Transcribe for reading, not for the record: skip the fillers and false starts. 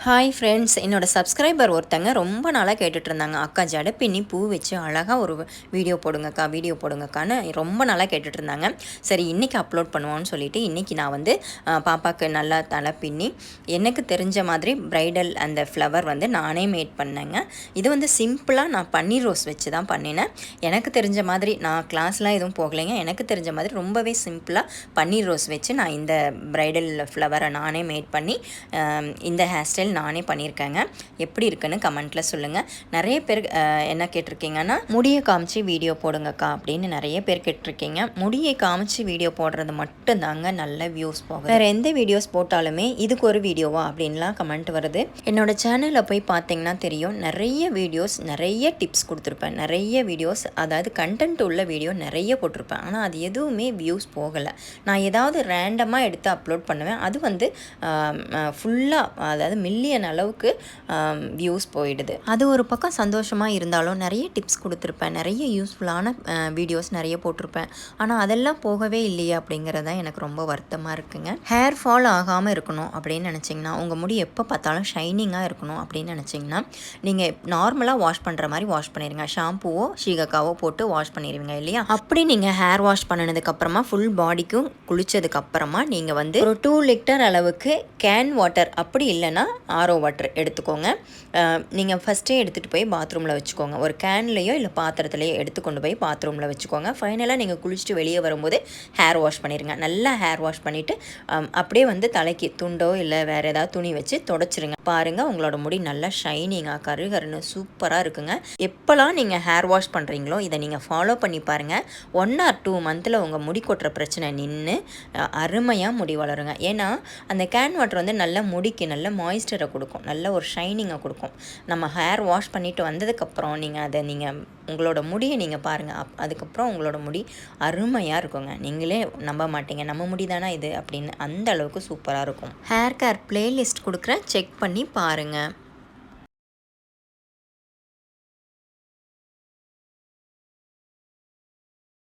Hi friends, என்னோடய subscriber ஒருத்தங்க ரொம்ப நாளாக கேட்டுட்டு இருந்தாங்க, அக்கா ஜடை பின்னி பூ வச்சு அழகாக ஒரு வீடியோ போடுங்கக்கான்னு ரொம்ப நாளாக கேட்டுட்டு இருந்தாங்க. சரி, இன்றைக்கி அப்லோட் பண்ணுவோன்னு சொல்லிட்டு இன்றைக்கி நான் வந்து பாப்பாவுக்கு நல்லா தலை பின்னி எனக்கு தெரிஞ்ச மாதிரி ப்ரைடல் அந்த ஃப்ளவர் வந்து நானே மேட் பண்ணேங்க. இது வந்து சிம்பிளாக நான் பன்னீர் ரோஸ் வச்சு தான் பண்ணினேன். எனக்கு தெரிஞ்ச மாதிரி, நான் கிளாஸ்லாம் எதுவும் போகலைங்க, எனக்கு தெரிஞ்ச மாதிரி ரொம்பவே சிம்பிளாக பன்னீர் ரோஸ் வச்சு நான் இந்த ப்ரைடல் ஃப்ளவரை நானே மேட் பண்ணி இந்த ஹேர் ஸ்டைல் நானே பண்ணியிருக்கேங்க. எப்படி இருக்குன்னு கமெண்ட்டில் சொல்லுங்கள். நிறைய பேர் என்ன கேட்டிருக்கீங்கன்னா, முடியை காமிச்சு வீடியோ போடுங்கக்கா அப்படின்னு நிறைய பேர் கேட்டிருக்கீங்க. முடியை காமிச்சு வீடியோ போடுறது மட்டும்தாங்க நல்ல வியூஸ் போகும். வேறு எந்த வீடியோஸ் போட்டாலுமே இதுக்கு ஒரு வீடியோவா அப்படின்லாம் கமெண்ட் வருது. என்னோட சேனலில் போய் பார்த்தீங்கன்னா தெரியும், நிறைய வீடியோஸ், நிறைய டிப்ஸ் கொடுத்துருப்பேன். நிறைய வீடியோஸ், அதாவது கண்டென்ட் உள்ள வீடியோ நிறைய போட்டிருப்பேன். ஆனால் அது எதுவுமே வியூஸ் போகலை. நான் ஏதாவது ரேண்டமாக எடுத்து அப்லோட் பண்ணுவேன், அது வந்து ஃபுல்லாக, அதாவது மில்லியன் அளவுக்கு வியூஸ் போயிடுது. அது ஒரு பக்கம் சந்தோஷமாக இருந்தாலும் நிறைய டிப்ஸ் கொடுத்துருப்பேன், நிறைய யூஸ்ஃபுல்லான வீடியோஸ் நிறைய போட்டிருப்பேன். ஆனால் அதெல்லாம் போகவே இல்லையே அப்படிங்கிறதான் எனக்கு ரொம்ப வருத்தமாக இருக்குங்க. ஹேர் ஃபால் ஆகாமல் இருக்கணும் அப்படின்னு நினச்சிங்கன்னா, உங்கள் முடி எப்போ பார்த்தாலும் ஷைனிங்காக இருக்கணும் அப்படின்னு நினச்சிங்கன்னா, நீங்கள் நார்மலாக வாஷ் பண்ணுற மாதிரி வாஷ் பண்ணிடுங்க. ஷாம்புவோ சீகக்காவோ போட்டு வாஷ் பண்ணிடுவீங்க இல்லையா? அப்படி நீங்கள் ஹேர் வாஷ் பண்ணினதுக்கப்புறமா ஃபுல் பாடிக்கும் குளித்ததுக்கப்புறமா நீங்கள் வந்து ஒரு 2 லிட்டர் அளவுக்கு கேன் வாட்டர், அப்படி இல்லைன்னா ஆரோ வாட்டர் எடுத்துக்கோங்க. நீங்கள் ஃபஸ்ட்டே எடுத்துகிட்டு போய் பாத்ரூமில் வச்சுக்கோங்க. ஒரு கேன்லேயோ இல்லை பாத்திரத்துலையோ எடுத்துக்கொண்டு போய் பாத்ரூமில் வச்சுக்கோங்க. ஃபைனலாக நீங்கள் குளிச்சுட்டு வெளியே வரும்போது ஹேர் வாஷ் பண்ணிடுங்க. நல்லா ஹேர் வாஷ் பண்ணிவிட்டு அப்படியே வந்து தலைக்கு துண்டோ இல்லை வேறு ஏதாவது துணி வச்சு தொடச்சிருங்க. பாருங்கள், உங்களோட முடி நல்லா ஷைனிங்காக கருகருன்னு சூப்பராக இருக்குங்க. எப்போல்லாம் நீங்கள் ஹேர் வாஷ் பண்ணுறீங்களோ இதை நீங்கள் ஃபாலோ பண்ணி பாருங்கள். 1 or 2 மந்தில் உங்கள் முடி கொட்டுற பிரச்சனை நின்று அருமையாக முடி வளருங்க. ஏன்னா அந்த கேன் வாட்டர் வந்து நல்ல முடிக்கு நல்ல மாய்ஸ்சரை கொடுக்கும், நல்ல ஒரு ஷைனிங்கை கொடுக்கும். நம்ம ஹேர் வாஷ் பண்ணிவிட்டு வந்ததுக்கப்புறம் நீங்கள் உங்களோட முடியை நீங்கள் பாருங்கள். அதுக்கப்புறம் உங்களோட முடி அருமையாக இருக்குங்க. நீங்களே நம்ப மாட்டீங்க, நம்ம முடி தானே இது அப்படின்னு. அந்த அளவுக்கு சூப்பராக இருக்கும். ஹேர் கேர் பிளேலிஸ்ட் கொடுக்குறேன், செக் பண்ணி பாருங்கள்.